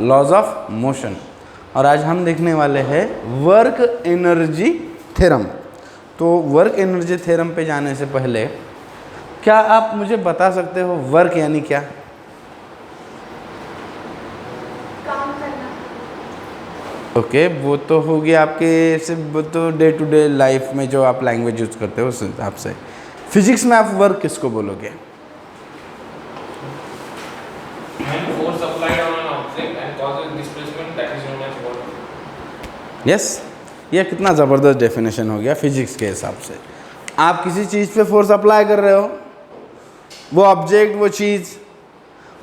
Laws of motion. और आज हम देखने वाले हैं वर्क एनर्जी थ्योरम। तो वर्क एनर्जी थ्योरम पे जाने से पहले क्या आप मुझे बता सकते हो वर्क यानी क्या? काम करना। ओके, वो तो हो गया आपके सिर्फ वो तो डे टू डे लाइफ में जो आप लैंग्वेज यूज करते हो उस हिसाब से। फिजिक्स में आप वर्क किसको बोलोगे? Force applied on an object and causes displacement, that is known as work. Yes, ये कितना ज़बरदस्त डेफिनेशन हो गया फिजिक्स के हिसाब से। आप किसी चीज़ पे फोर्स अप्लाई कर रहे हो, वो ऑब्जेक्ट वो चीज़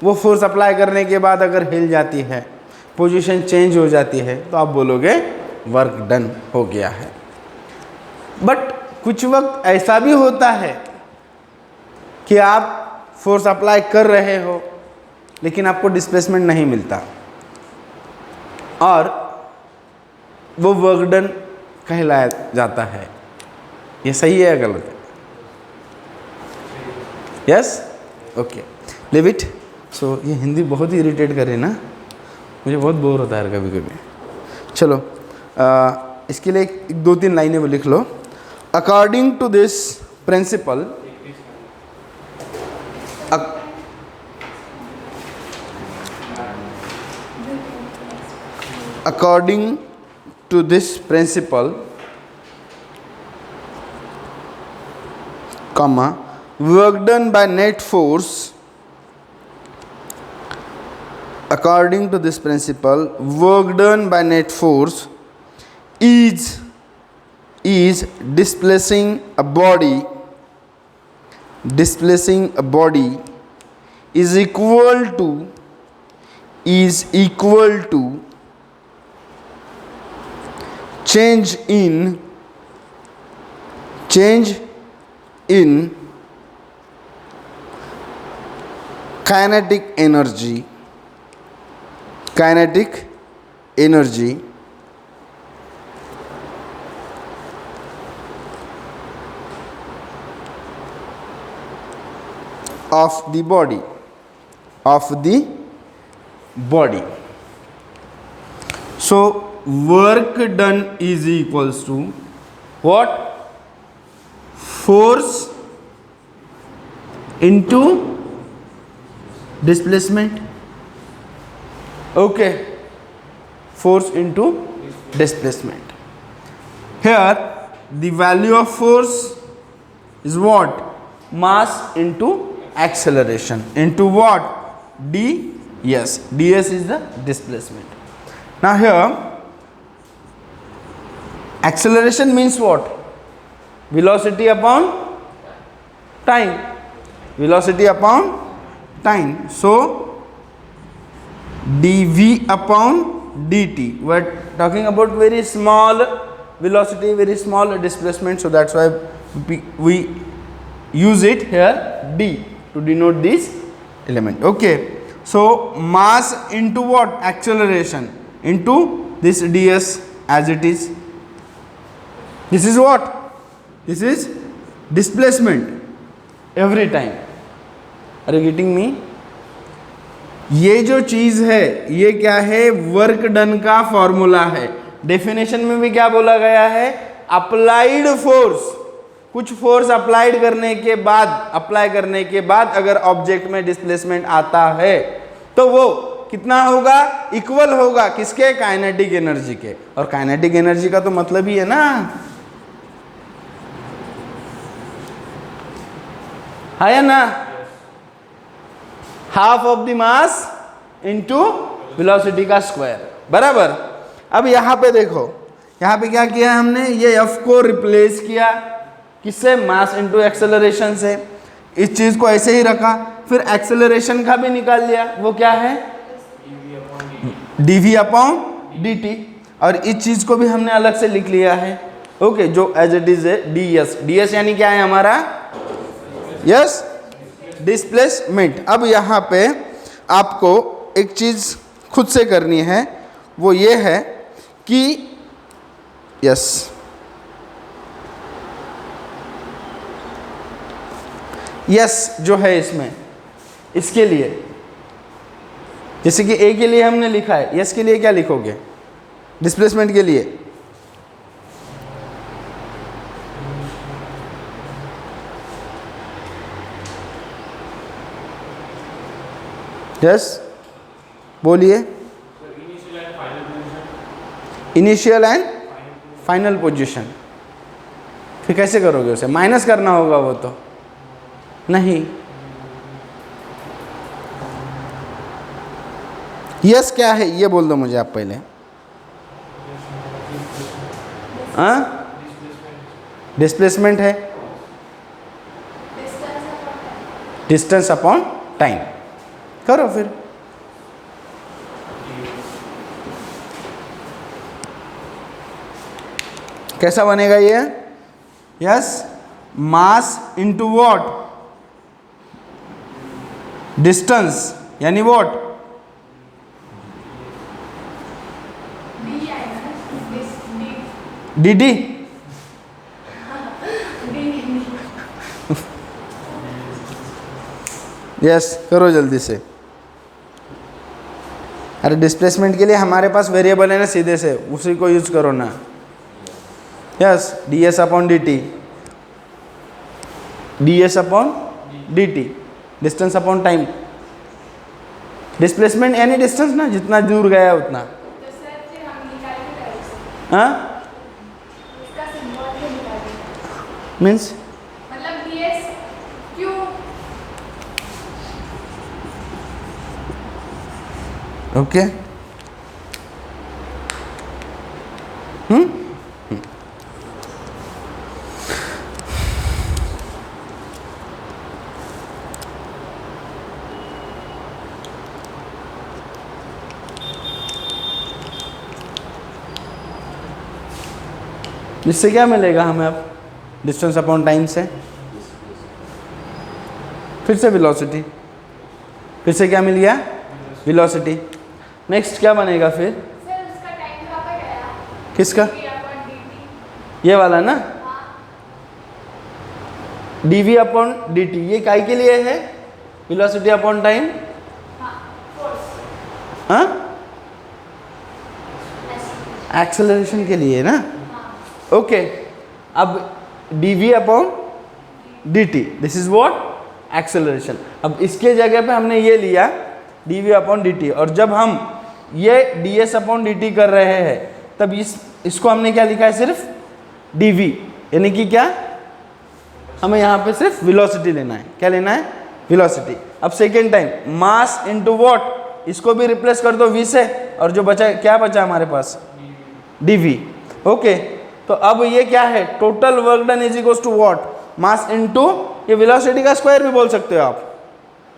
वो फोर्स अप्लाई करने के बाद अगर हिल जाती है, पोजीशन चेंज हो जाती है, तो आप बोलोगे वर्क डन हो गया है। बट कुछ वक्त ऐसा भी होता है कि आप फोर्स अप्लाई कर रहे हो लेकिन आपको डिस्प्लेसमेंट नहीं मिलता और वो वर्क डन कहलाया जाता है। ये सही है या गलत है? Yes, okay, leave it. So ये हिंदी बहुत ही इरिटेट करे ना, मुझे बहुत बोर होता है कभी कभी। चलो इसके लिए एक दो तीन लाइनें वो लिख लो। According to this principle, according to this principle, comma, work done by net force, according to this principle, work done by net force is displacing a body is equal to change in kinetic energy of the body. So work done is equals to what? Force into displacement. Okay, force into displacement. Here the value of force is what? Mass into acceleration into what? ds. ds is the displacement. Now here acceleration means what? Velocity upon time. So dv upon dt. We are talking about very small velocity, very small displacement, so that's why we use it here d to denote this element. Okay, so mass into what? Acceleration into this ds as it is. This is what? This is displacement every time. Are you getting me? ये जो चीज है ये क्या है? Work done का formula है। Definition में भी क्या बोला गया है? Applied force. कुछ फोर्स अप्लाई करने के बाद अगर ऑब्जेक्ट में डिस्प्लेसमेंट आता है तो वो कितना होगा? इक्वल होगा किसके? काइनेटिक एनर्जी के। और काइनेटिक एनर्जी का तो मतलब ही है ना, है ना, half of the mass into velocity का स्क्वायर, बराबर। अब यहां पे देखो, यहां पे क्या किया हमने? ये एफ को रिप्लेस किया किससे? मास इनटू एक्सेलरेशन से। इस चीज को ऐसे ही रखा, फिर एक्सेलरेशन का भी निकाल लिया, वो क्या है? dv upon dt। और इस चीज को भी हमने अलग से लिख लिया है, ओके, जो एज इट इज है ds। ds यानी क्या है हमारा? Yes, displacement. अब यहाँ पे आपको एक चीज खुद से करनी है, वो ये है कि यस, जो है इसमें, इसके लिए जैसे कि ए के लिए हमने लिखा है, यस के लिए क्या लिखोगे डिस्प्लेसमेंट के लिए? यस बोलिए। Initial and final position. फिर कैसे करोगे उसे? माइनस करना होगा वो तो नहीं। यस क्या है ये बोल दो मुझे आप पहले। हाँ, डिस्प्लेसमेंट है, डिस्टेंस अपॉन टाइम। करो फिर। कैसा बनेगा ये? Yes, mass into what, distance यानी वॉट, डी डी। यस करो जल्दी से। अरे डिस्प्लेसमेंट के लिए हमारे पास वेरिएबल है ना, सीधे से उसी को यूज करो ना। Yes, D S upon D T, D S upon D T, distance upon time. Displacement यानी डिस्टेंस ना, जितना दूर गया उतना। तो सर फिर हम निकाल के करेंगे। हाँ इसका सिंबल भी निकालेंगे। मीन्स मतलब डीएस क्यू। ओके। इससे क्या मिलेगा हमें अब? डिस्टेंस अपॉन टाइम से फिर से वेलोसिटी, फिर से क्या मिल गया? वेलोसिटी। नेक्स्ट क्या बनेगा फिर? सर उसका टाइम कहाँ पे गया? किसका? V upon dt। ये वाला ना, हाँ, dv अपॉन dt। ये काय के लिए है? Velocity upon time. हाँ, फोर्स। हाँ, ऐसे। एक्सेलरेशन के लिए ना। हाँ, ओके, अब dv upon dt, this is what? Acceleration. अब इसके जगह पे हमने ये लिया dv अपॉन dt, और जब हम ये ds अपॉन dt कर रहे हैं तब इसको हमने क्या लिखा है? सिर्फ dv, यानी कि क्या? हमें यहाँ पे सिर्फ वेलोसिटी लेना है। क्या लेना है? वेलोसिटी। अब second time mass into what, इसको भी रिप्लेस कर दो v से, और जो बचा क्या बचा हमारे पास? dv। ओके, तो अब ये क्या है? Total work done is equal to what? Mass into, ये वेलोसिटी का स्क्वायर भी बोल सकते हो आप,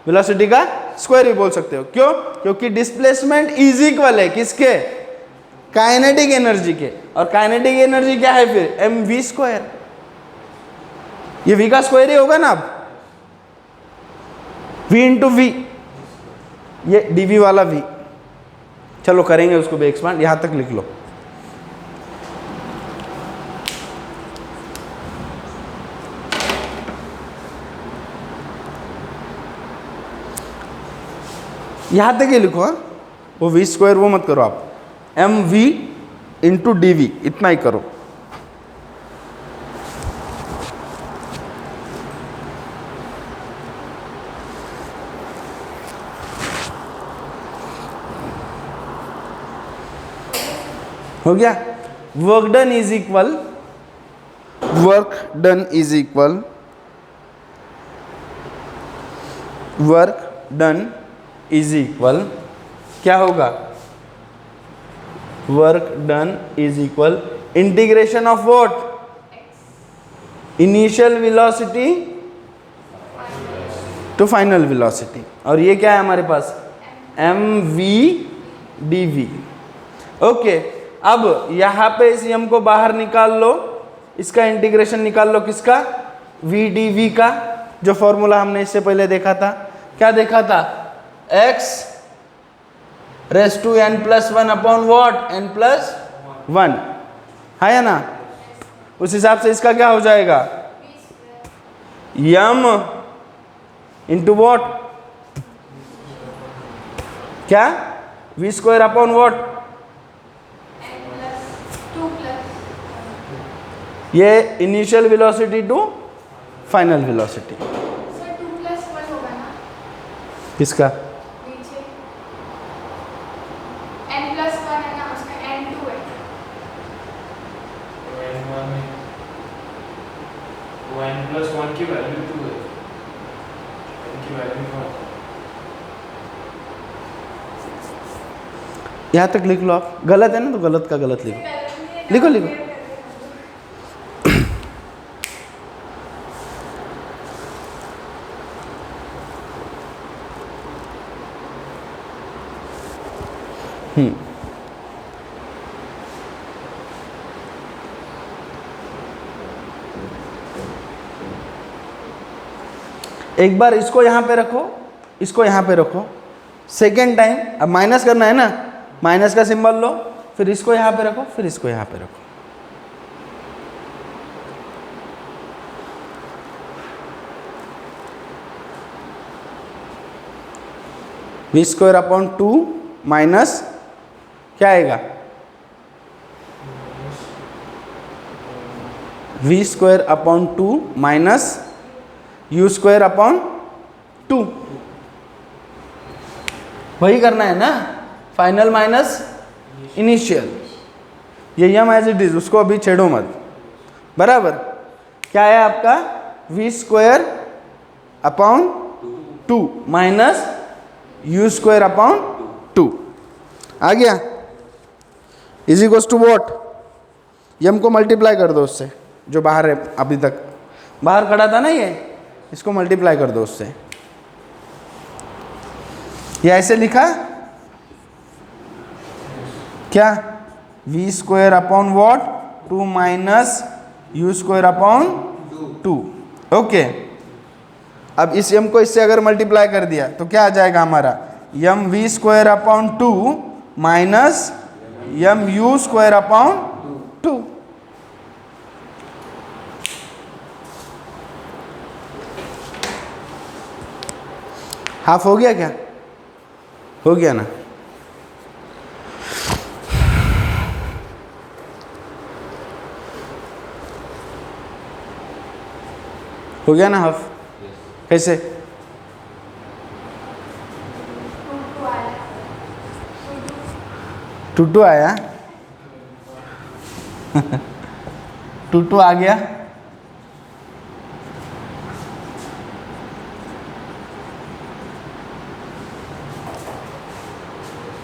वेलोसिटी का स्क्वायर भी बोल सकते हो। क्यों? क्योंकि डिस्प्लेसमेंट इज इक्वल है किसके? काइनेटिक एनर्जी के। और काइनेटिक एनर्जी क्या है फिर? M v square. ये v का स्क्वायर ही होगा ना अब, v इंटू वी, ये dv वाला v। चलो करेंगे उसको भी एक्सपांड, यहां तक लिख लो। यहां तक ही लिखो। हाँ, वो v स्क्वायर वो मत करो आप, m v into d v, इतना ही करो। हो गया? Work done is equal, work done is equal, work done is equal क्या होगा? Work done is equal integration of what? Initial velocity to final velocity. और ये क्या है हमारे पास? M v d v. Okay, अब यहां पे इस एम को बाहर निकाल लो, इसका इंटीग्रेशन निकाल लो किसका? वी डी वी का, जो फॉर्मूला हमने इससे पहले देखा था। क्या देखा था? x raise to n plus one upon what? n plus one, है या ना? उस हिसाब से इसका क्या हो जाएगा? m into what? क्या v square upon what? n plus 2 plus ये initial velocity to final velocity. Sir 2 plus 1 होगा ना किसका? नीचे n plus 1 है ना, उसका n 2 है। वो n plus 1 की वैल्यू 2 है, n की वैल्यू 1। यहाँ तक लिख लो आप। गलत है ना तो गलत का गलत लिखो। लिखो लिखो। एक बार इसको यहाँ पे रखो, इसको यहाँ पे रखो। सेकेंड टाइम अब माइनस करना है ना, माइनस का सिंबल लो, फिर इसको यहाँ पे रखो, फिर इसको यहाँ पे रखो। v स्क्वायर अपॉन 2 माइनस क्या आएगा? v square upon 2 minus u square upon 2। वही करना है ना, फाइनल माइनस इनिशियल। ये यम एज इट इज, उसको अभी छेड़ो मत। बराबर क्या है आपका? v square upon 2 minus u square upon 2 आ गया। Is equals to what? M को मल्टीप्लाई कर दो उससे, जो बाहर है अभी तक बाहर खड़ा था ना, ये इसको मल्टीप्लाई कर दो उससे। ये ऐसे लिखा क्या? v square upon what? 2 minus u square upon 2। Okay, अब इस m को इससे अगर मल्टीप्लाई कर दिया तो क्या आ जाएगा हमारा? m v square upon 2 minus m u square upon 2। Half हो गया क्या? हो गया ना? हो गया ना हाफ? कैसे? 2 आया। 2 आ गया।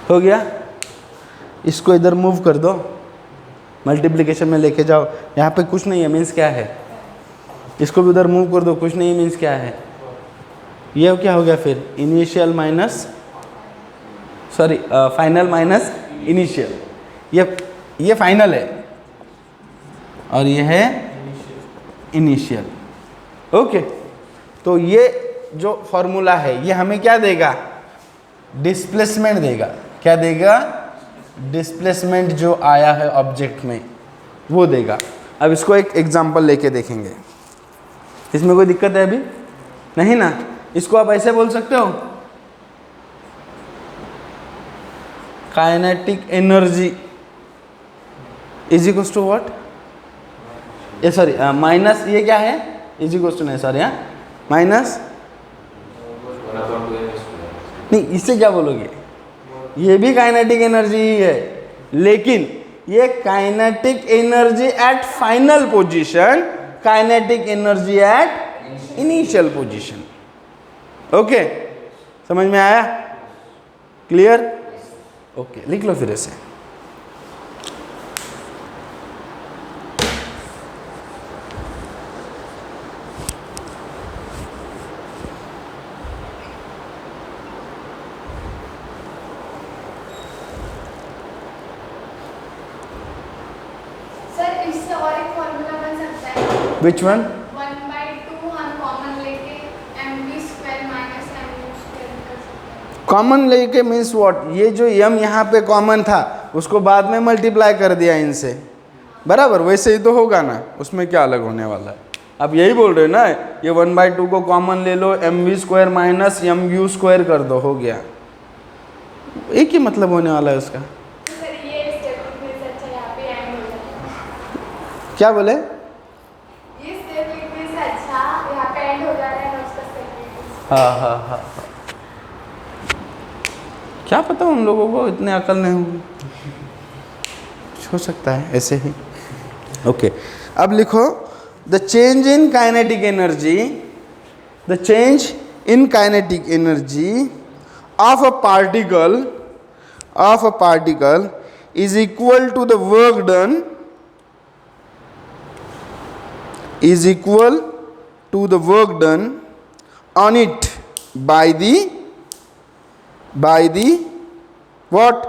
हो गया। इसको इधर मूव कर दो, मल्टीप्लिकेशन में लेके जाओ। यहाँ पे कुछ नहीं है, मीन्स क्या है? इसको भी उधर मूव कर दो, कुछ नहीं मीन्स क्या है? ये क्या हो गया फिर? Initial minus sorry final minus initial. ये फाइनल है और ये है इनिशियल। ओके, तो ये जो फॉर्मूला है ये हमें क्या देगा? डिस्प्लेसमेंट देगा। क्या देगा? डिस्प्लेसमेंट जो आया है ऑब्जेक्ट में वो देगा। अब इसको एक एग्जांपल लेके देखेंगे। इसमें कोई दिक्कत है अभी? नहीं ना? इसको आप ऐसे बोल सकते हो, kinetic energy is equals to what? ये सॉरी माइनस, ये क्या है? इज इक्वल्स टू नहीं, सॉरी माइनस नहीं, इससे क्या बोलोगे? ये भी काइनेटिक एनर्जी ही है, लेकिन ये kinetic energy at final position, kinetic energy at initial position. Okay, समझ में आया? क्लियर? ओके, लिख लो फिर ऐसे। Which one? 1/2 हम कॉमन लेके mv square minus mu square कर सकते हैं। कॉमन लेके मीन्स व्हाट? ये जो m यहाँ पे कॉमन था उसको बाद में मल्टीप्लाई कर दिया इनसे, बराबर? वैसे ही तो होगा ना, उसमें क्या अलग होने वाला है? अब यही बोल रहे हो ना, ये 1/2 को कॉमन ले लो, mv square minus mu square कर दो, हो गया। एक ही मतलब होने वाला है उसका। सर ये स्टेटमेंट से अच्छा यहाँ पे एंड हो जाता है। क्या बोले? ये स्टेटमेंट से अच्छा यहाँ पे एंड हो जा रहा है ना उसका स्टेटमेंट। हाँ हाँ हाँ हाँ। क्या पता उन लोगों को इतने अकल नहीं होगी, हो सकता है ऐसे ही। ओके, अब लिखो the change in kinetic energy, the change in kinetic energy of a particle is equal to the work done, is equal to the work done on it by the what?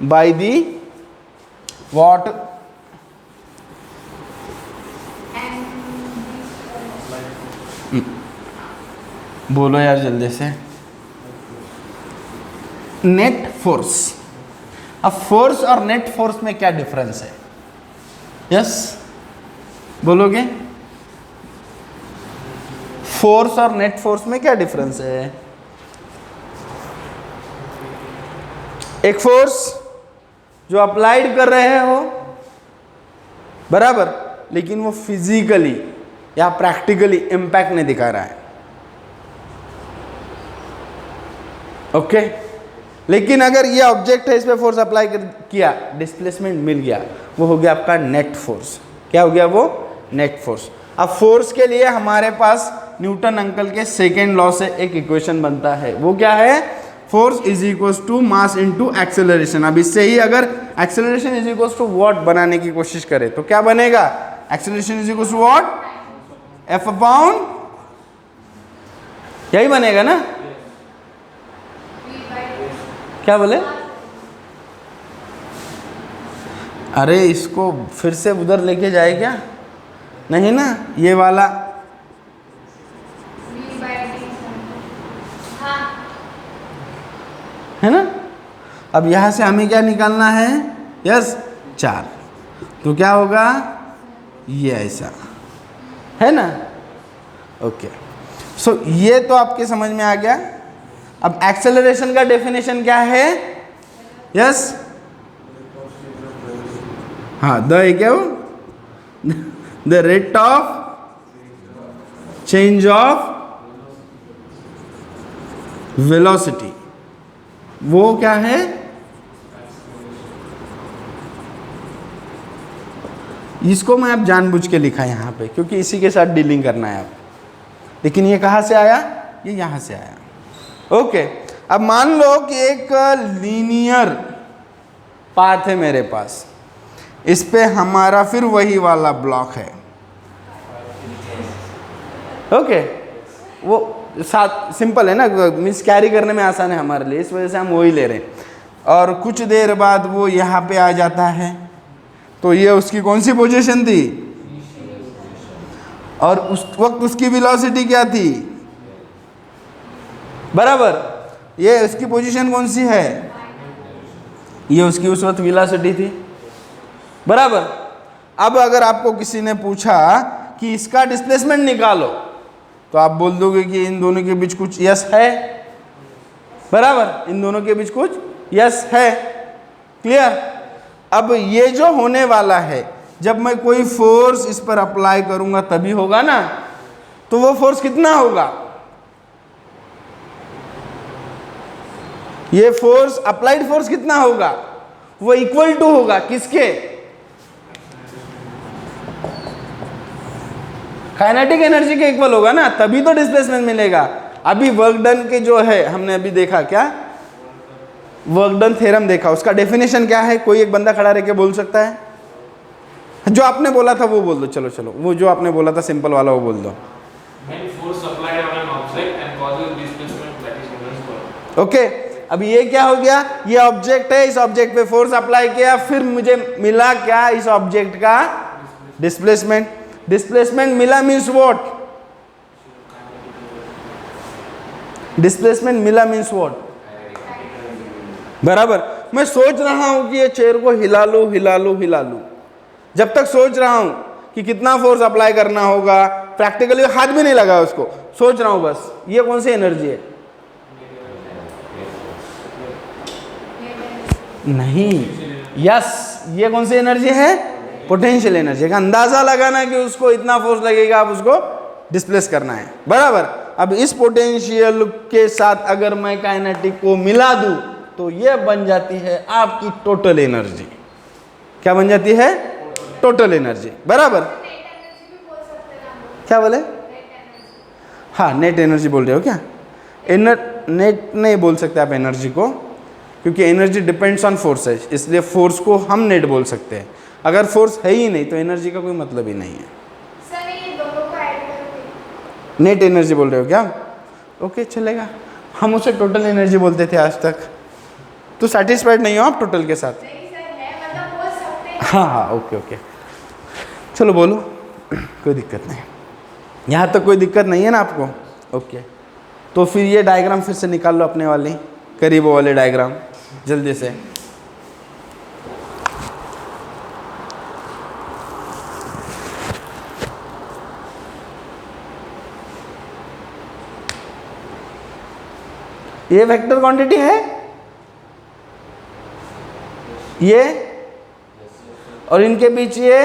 By the what? बोलो यार जल्दी से। Net force. अब force और net force में क्या difference है? Yes बोलोगे? फोर्स और नेट फोर्स में क्या डिफरेंस है? एक फोर्स जो अप्लाइड कर रहे हो, बराबर, लेकिन वो फिजिकली या प्रैक्टिकली इम्पैक्ट नहीं दिखा रहा है। ओके, लेकिन अगर ये ऑब्जेक्ट है, इस पे फोर्स अप्लाई किया, डिस्प्लेसमेंट मिल गया, वो हो गया आपका नेट फोर्स। क्या हो गया वो? Net force. अब फोर्स के लिए हमारे पास न्यूटन अंकल के सेकेंड लॉ से एक इक्वेशन बनता है। वो क्या है? Force is equal to mass into acceleration. अब इससे ही अगर acceleration is equal to what बनाने की कोशिश करें तो क्या बनेगा? Acceleration is equal to what? F upon, यही बनेगा ना? क्या बोले? अरे इसको फिर से उधर लेके जाए क्या? नहीं ना, ये वाला है ना। अब यहां से हमें क्या निकालना है? यस, 4। तो क्या होगा? ये ऐसा है ना। ओके, सो ये तो आपके समझ में आ गया। अब एक्सेलरेशन का डेफिनेशन क्या है? यस, हाँ, द क्या हो? The rate of change of velocity. वो क्या है? इसको मैं अब जानबूझ के लिखा यहाँ पे क्योंकि इसी के साथ डीलिंग करना है आप। लेकिन ये कहाँ से आया? ये यहाँ से आया। ओके, अब मान लो कि एक लीनियर पाथ है मेरे पास, इस पे हमारा फिर वही वाला ब्लॉक है। ओके, वो साथ सिंपल है ना, मीन्स कैरी करने में आसान है हमारे लिए, इस वजह से हम वही ले रहे हैं। और कुछ देर बाद वो यहाँ पे आ जाता है, तो ये उसकी कौन सी पोजीशन थी? और उस वक्त उसकी वेलोसिटी क्या थी? बराबर, ये उसकी पोजीशन कौन सी है? ये उसकी उस वक्त वेलोसिटी थी, बराबर। अब अगर आपको किसी ने पूछा कि इसका डिस्प्लेसमेंट निकालो, तो आप बोल दोगे कि इन दोनों के बीच कुछ यस है, बराबर, इन दोनों के बीच कुछ यस है। क्लियर? अब ये जो होने वाला है, जब मैं कोई फोर्स इस पर अप्लाई करूंगा तभी होगा ना। तो वो फोर्स कितना होगा? ये फोर्स, अप्लाइड फोर्स कितना होगा? वो इक्वल टू होगा किसके? काइनेटिक एनर्जी के इक्वल होगा ना, तभी तो डिस्प्लेसमेंट मिलेगा। अभी वर्क डन के जो है, हमने अभी देखा क्या? वर्क डन थ्योरम देखा, उसका डेफिनेशन क्या है? कोई एक बंदा खड़ा रह के बोल सकता है? जो आपने बोला था वो बोल दो। चलो चलो, वो जो आपने बोला था सिंपल वाला वो बोल दो। ओके, अब ये क्या हो गया? ये ऑब्जेक्ट है, इस ऑब्जेक्ट पे फोर्स अप्लाई किया, फिर मुझे मिला क्या? इस ऑब्जेक्ट का डिस्प्लेसमेंट। डिस्प्लेसमेंट मिला मीन्स व्हाट? डिस्प्लेसमेंट मिला मीन्स व्हाट? बराबर। मैं सोच रहा हूं कि ये चेयर को हिला लूं हिला लूं हिला लूं, जब तक सोच रहा हूं कि कितना फोर्स अप्लाई करना होगा, प्रैक्टिकली हाथ भी नहीं लगा उसको, सोच रहा हूं बस, ये कौन सी एनर्जी है? नहीं, यस, ये कौन सी एनर्जी है? पोटेंशियल एनर्जी का अंदाजा लगाना कि उसको इतना फोर्स लगेगा, आप उसको डिस्प्लेस करना है, बराबर। अब इस पोटेंशियल के साथ अगर मैं काइनेटिक को मिला दूं तो ये बन जाती है आपकी टोटल एनर्जी। क्या बन जाती है? टोटल एनर्जी, बराबर। नेट एनर्जी भी बोल सकते हैं हम लोग। क्या बोले? Net energy. हाँ, नेट एनर्जी बोल रहे हो क्या? नेट नहीं बोल सकते आप एनर्जी को, क्योंकि एनर्जी डिपेंड्स ऑन फोर्स है, इसलिए फोर्स को हम नेट बोल सकते हैं। अगर फोर्स है ही नहीं तो एनर्जी का कोई मतलब ही नहीं है। सर ये दोनों को ऐड करके नेट एनर्जी बोल रहे हो क्या? ओके, चलेगा। हम उसे टोटल एनर्जी बोलते थे आज तक। तो सेटिस्फाइड नहीं हो आप टोटल के साथ? नहीं सर है, मतलब बोल सकते हैं। हाँ हाँ, ओके ओके, चलो बोलो, कोई दिक्कत नहीं। यहाँ तक कोई दिक्कत नहीं है ना आपको? ओके, तो फिर ये डायग्राम फिर से निकाल लो अपने वाली, करीब वाले डायग्राम जल्दी से। ये वेक्टर क्वांटिटी है, ये, और इनके बीच ये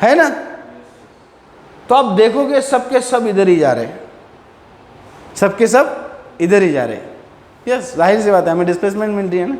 है ना? तो आप देखोगे सबके सब इधर ही जा रहे हैं, सबके सब इधर ही जा रहे हैं। यस, जाहिर सी बात है, हमें डिस्प्लेसमेंट मिल रही है ना।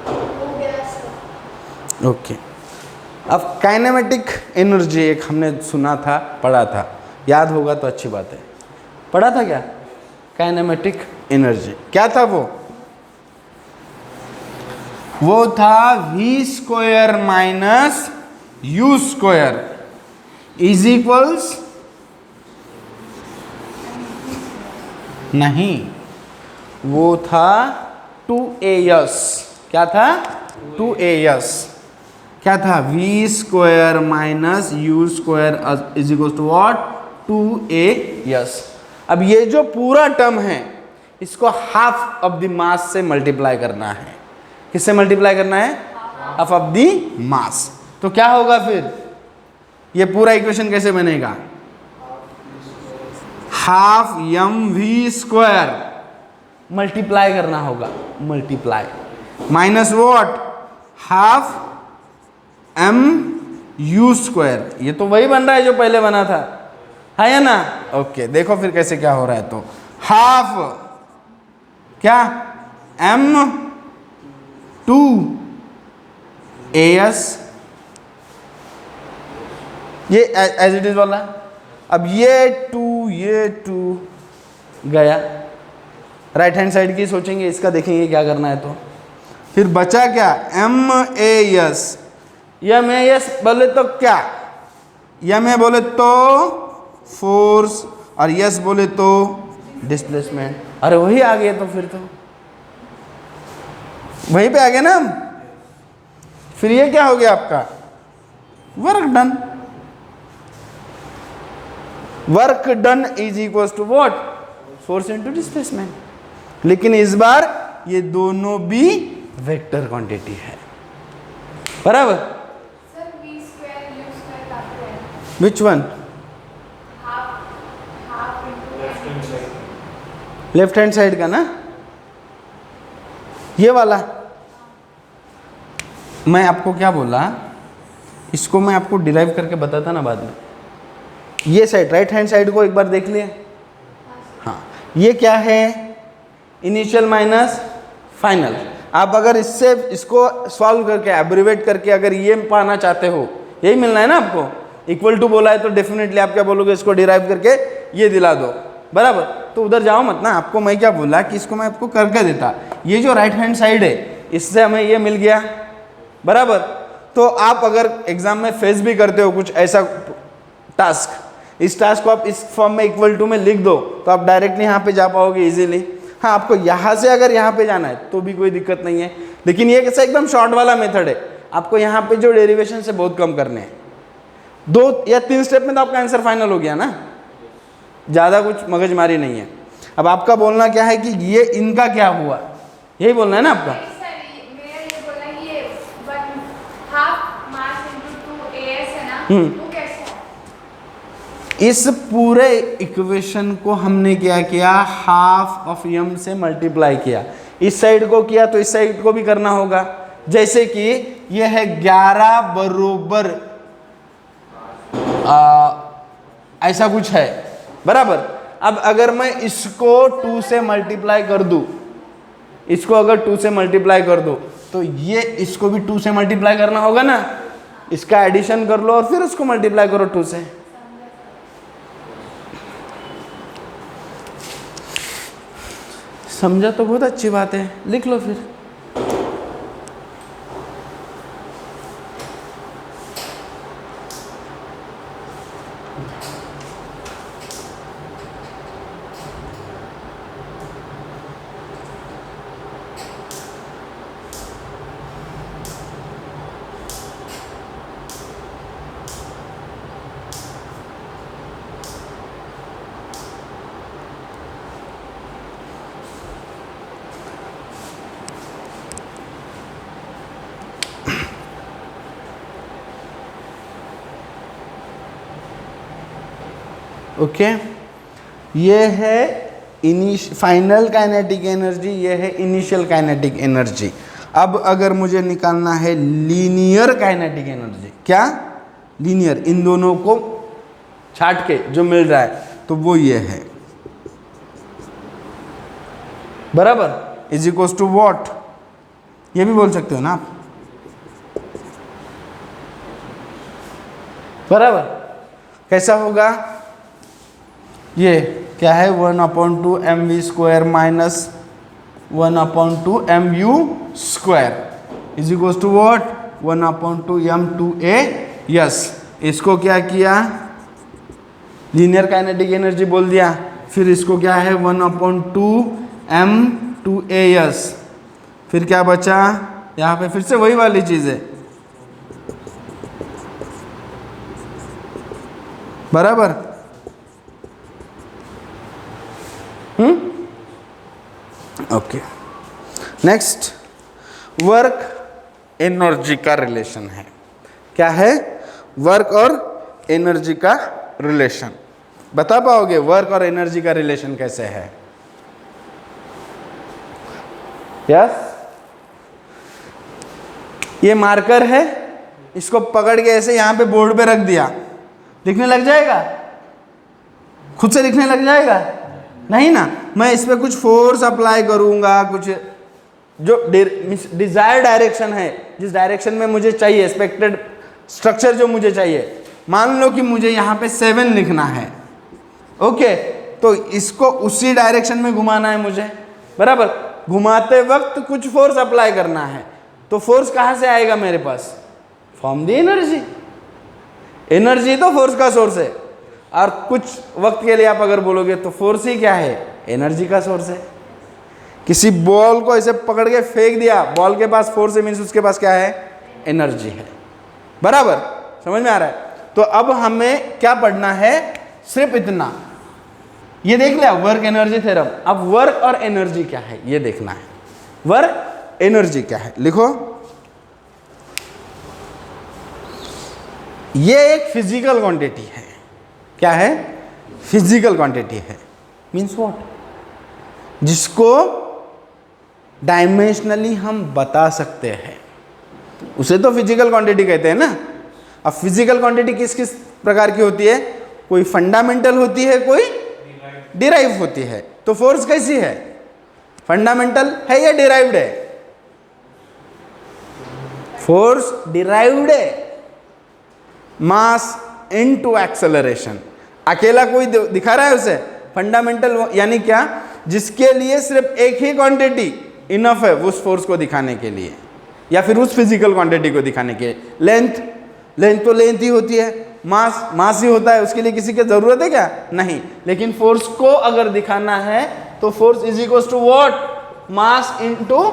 हो गया सर। ओके, अब काइनेमेटिक एनर्जी एक हमने सुना था, पढ़ा था, याद होगा तो अच्छी बात है। पढ़ा था क्या? काइनेमेटिक एनर्जी क्या था वो था v square minus u square is equals, नहीं, वो था 2as। क्या था? 2as। क्या था? v square minus u square is equal to what? 2as। अब ये जो पूरा टर्म है इसको हाफ ऑफ द मास से मल्टीप्लाई करना है। किससे मल्टीप्लाई करना है? Half of the mass. तो क्या होगा फिर? ये पूरा इक्वेशन कैसे बनेगा? हाफ mv स्क्वायर मल्टीप्लाई करना होगा, multiply minus what? Half m u square. ये तो वही बन रहा है जो पहले बना था, है या ना? ओके, देखो फिर कैसे क्या हो रहा है। तो हाफ क्या? m 2as, ये एज इट इज वाला। अब ये 2 गया, राइट हैंड साइड की सोचेंगे, इसका देखेंगे क्या करना है। तो फिर बचा क्या? MAS। MAS बोले तो क्या? MA बोले तो फोर्स और यस बोले तो डिस्प्लेसमेंट। अरे वही आ गया, तो फिर तो वहीं पे आ गया ना हम। फिर ये क्या हो गया आपका? Work done. Work done is equal to what? Force into displacement. लेकिन इस बार ये दोनों भी वेक्टर क्वांटिटी है, बराबर। Sir v square u square काफी है। Which one? Half into left hand side. Left hand side का ना, ये वाला। मैं आपको क्या बोला, इसको मैं आपको डिराइव करके बताता ना बाद में। ये साइड, राइट हैंड साइड को एक बार देख लिए। हाँ, ये क्या है? Initial minus final. आप अगर इससे इसको सॉल्व करके एब्रिवेट करके अगर ये पाना चाहते हो, यही मिलना है ना आपको। इक्वल टू बोला है तो डेफिनेटली आप क्या बोलोगे? इसको डिराइव करके ये दिला दो, बराबर। तो उधर जाओ मत ना। आपको मैं क्या बोला कि इसको मैं आपको करके देता। ये जो राइट हैंड साइड है इससे हमें ये मिल गया, बराबर। तो आप अगर एग्जाम में फेस भी करते हो कुछ ऐसा टास्क, इस टास्क को आप इस फॉर्म में इक्वल टू में लिख दो तो आप डायरेक्टली यहाँ पे जा पाओगे इजीली। हाँ, आपको यहाँ से अगर यहाँ पे जाना है तो भी कोई दिक्कत नहीं है, लेकिन ये कैसा एकदम शॉर्ट वाला मेथड है, आपको यहाँ पे जो डेरिवेशन से बहुत कम करने हैं। 2 या 3 स्टेप में तो आपका आंसर फाइनल हो गया ना, ज़्यादा कुछ मगजमारी नहीं है। अब आपका बोलना क्या है कि ये इनका क्या हुआ, यही बोलना है ना आपका। मेरा ये बोलना है ये 1/2 मास × 2 AS है ना, वो कैसे है? इस पूरे इक्वेशन को हमने क्या किया, हाफ ऑफ m से मल्टीप्लाई किया। इस साइड को किया तो इस साइड को भी करना होगा। जैसे कि ये है 11 बरोबर ऐसा कुछ है, बराबर। अब अगर मैं इसको 2 से मल्टीप्लाई कर दूं, इसको अगर 2 से मल्टीप्लाई कर दो तो ये इसको भी 2 से मल्टीप्लाई करना होगा ना, इसका एडिशन कर लो और फिर उसको मल्टीप्लाई करो 2 से। समझा तो बहुत अच्छी बात है, लिख लो फिर। ओके, ये है फाइनल काइनेटिक एनर्जी, ये है इनिशियल काइनेटिक एनर्जी। अब अगर मुझे निकालना है लीनियर काइनेटिक एनर्जी, क्या लीनियर, इन दोनों को छाट के जो मिल रहा है, तो वो ये है, बराबर, इज इक्वल्स टू वॉट, ये भी बोल सकते हो ना आप, बराबर। कैसा होगा ये, क्या है 1/2 mv² minus 1/2 mu square is equals to what 1/2 m2a। Yes, इसको क्या किया, लीनियर काइनेटिक एनर्जी बोल दिया, फिर इसको क्या है 1/2 m2a। फिर क्या बचा, यहाँ पे फिर से वही वाली चीज है, बराबर। ओके, नेक्स्ट वर्क एनर्जी का रिलेशन है। क्या है, वर्क और एनर्जी का रिलेशन। बता पाओगे वर्क और एनर्जी का रिलेशन कैसे है? यस, ये मार्कर है, इसको पकड़ के ऐसे यहां पे बोर्ड पे रख दिया, लिखने लग जाएगा, खुद से लिखने लग जाएगा? नहीं ना, मैं इस पर कुछ फोर्स अप्लाई करूंगा, कुछ जो डिजायर्ड डायरेक्शन है, जिस डायरेक्शन में मुझे चाहिए, एक्सपेक्टेड स्ट्रक्चर जो मुझे चाहिए। मान लो कि मुझे यहाँ पे 7 लिखना है, ओके, तो इसको उसी डायरेक्शन में घुमाना है मुझे, बराबर। घुमाते वक्त कुछ फोर्स अप्लाई करना है, तो फोर्स कहाँ से आएगा मेरे पास? From the energy. एनर्जी तो फोर्स का सोर्स है, और कुछ वक्त के लिए आप अगर बोलोगे तो फोर्स ही क्या है, एनर्जी का सोर्स है। किसी बॉल को ऐसे पकड़ के फेंक दिया, बॉल के पास फोर्स है, मीन्स उसके पास क्या है, एनर्जी है, बराबर। समझ में आ रहा है? तो अब हमें क्या पढ़ना है, सिर्फ इतना, ये देख लिया वर्क एनर्जी थ्योरम। अब वर्क और एनर्जी क्या है ये देखना है। वर्क एनर्जी क्या है, लिखो। ये एक फिजिकल क्वांटिटी है। क्या है? फिजिकल क्वांटिटी है। Means what? जिसको डायमेंशनली हम बता सकते हैं, उसे तो फिजिकल क्वांटिटी कहते हैं ना। अब फिजिकल क्वांटिटी किस किस प्रकार की होती है? कोई फंडामेंटल होती है, कोई डिराइव होती है। तो फोर्स कैसी है? फंडामेंटल है या डिराइव्ड है? फोर्स डिराइव्ड है। मास इनटू एक्सेलरेशन। अकेला कोई दिखा रहा है उसे? फंडामेंटल यानी क्या? जिसके लिए सिर्फ एक ही क्वांटिटी इनफ है उस फोर्स को दिखाने के लिए। या फिर उस फिजिकल क्वांटिटी को दिखाने के। लेंथ, लेंथ तो लेंथ ही होती है, मास मास ही होता है, उसके लिए किसी की जरूरत है क्या? नहीं। लेकिन फोर्स को अगर दिखाना है तो force is equal to what? Mass into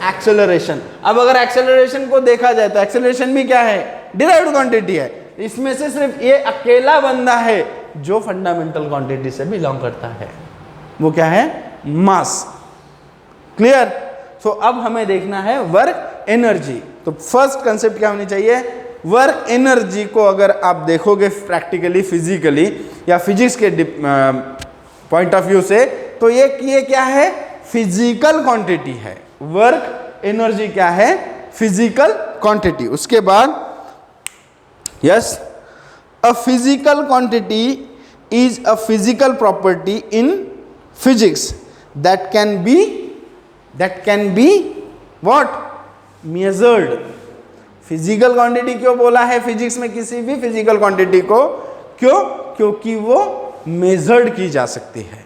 acceleration. अब अगर एक्सेलरेशन को देखा जाए तो एक्सेलरेशन भी क्या है? डिराइव्ड क्वांटिटी है। इसमें से सिर्फ ये अकेला बंदा है जो फंडामेंटल क्वांटिटी से बिलोंग करता है, वो क्या है? मास। क्लियर? सो अब हमें देखना है वर्क एनर्जी। तो फर्स्ट कंसेप्ट क्या होनी चाहिए? वर्क एनर्जी को अगर आप देखोगे प्रैक्टिकली, फिजिकली या फिजिक्स के पॉइंट ऑफ व्यू से, तो ये क्या है? फिजिकल क्वांटिटी है। वर्क एनर्जी क्या है? Physical quantity. उसके बाद yes, a physical quantity is a physical property in physics that can be what? Measured. Physical quantity क्यों बोला है फिजिक्स में किसी भी फिजिकल क्वांटिटी को? क्यों? क्योंकि वो मेजर्ड की जा सकती है।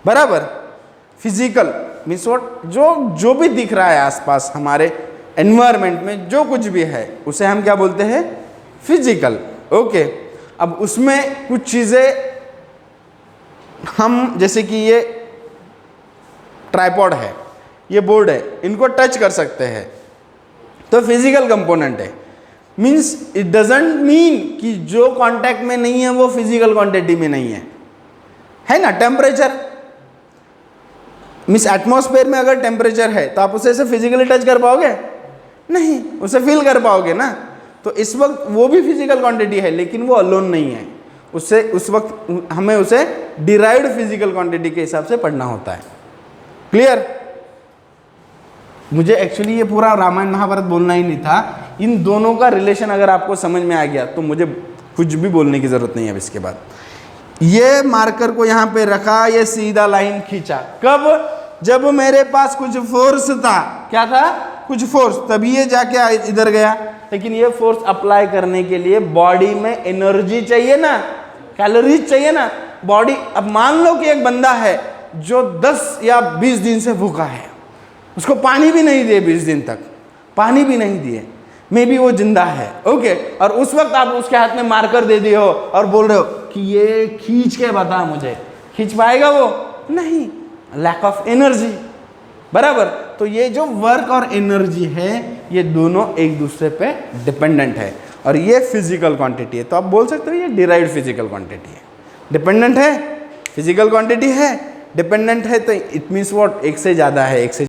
बराबर? Physical means what? जो भी दिख रहा है आसपास हमारे एनवायरनमेंट में, जो कुछ भी है उसे हम क्या बोलते हैं? फिजिकल। ओके। अब उसमें कुछ चीजें हम, जैसे कि ये ट्राइपॉड है, ये बोर्ड है, इनको टच कर सकते हैं, तो फिजिकल कंपोनेंट है। मीन्स इट डजंट मीन कि जो कांटेक्ट में नहीं है वो फिजिकल क्वांटिटी में नहीं है ना? टेम्परेचर मीन्स एटमॉस्फेयर में अगर टेम्परेचर है तो आप उसे ऐसे फिजिकली टच कर पाओगे? नहीं, उसे फील कर पाओगे ना? तो इस वक्त वो भी फिजिकल क्वांटिटी है, लेकिन वो अलोन नहीं है। उससे उस वक्त हमें उसे डिराइव्ड फिजिकल क्वांटिटी के हिसाब से पढ़ना होता है। क्लियर? मुझे एक्चुअली ये पूरा रामायण महाभारत बोलना ही नहीं था। इन दोनों का रिलेशन अगर आपको समझ में आ गया तो मुझे कुछ भी बोलने की जरूरत नहीं है अब इसके बाद। ये मार्कर को यहाँ पे रखा, ये सीधा लाइन खींचा। कब? जब मेरे पास कुछ फोर्स था। क्या था? कुछ फोर्स, तभी ये जाके इधर गया। लेकिन ये फोर्स अप्लाई करने के लिए बॉडी में एनर्जी चाहिए ना, कैलोरीज चाहिए ना। बॉडी, अब मान लो कि एक बंदा है जो 10 या 20 दिन से भूखा है, उसको पानी भी नहीं दिए, 20 दिन तक पानी भी नहीं दिए, मे बी वो जिंदा है। ओके। और उस वक्त आप उसके हाथ में मार्कर दे दिए हो और बोल रहे हो कि ये खींच के बता मुझे, खींच पाएगा वो? नहीं, लैक ऑफ एनर्जी। बराबर? तो ये जो वर्क और एनर्जी है, ये दोनों एक दूसरे पे डिपेंडेंट है, और ये फिजिकल क्वांटिटी है। तो आप बोल सकते हो ये डिराइव्ड फिजिकल क्वांटिटी है। डिपेंडेंट है, फिजिकल क्वांटिटी है, डिपेंडेंट है, तो इट मीन्स व्हाट? एक से ज़्यादा है, एक से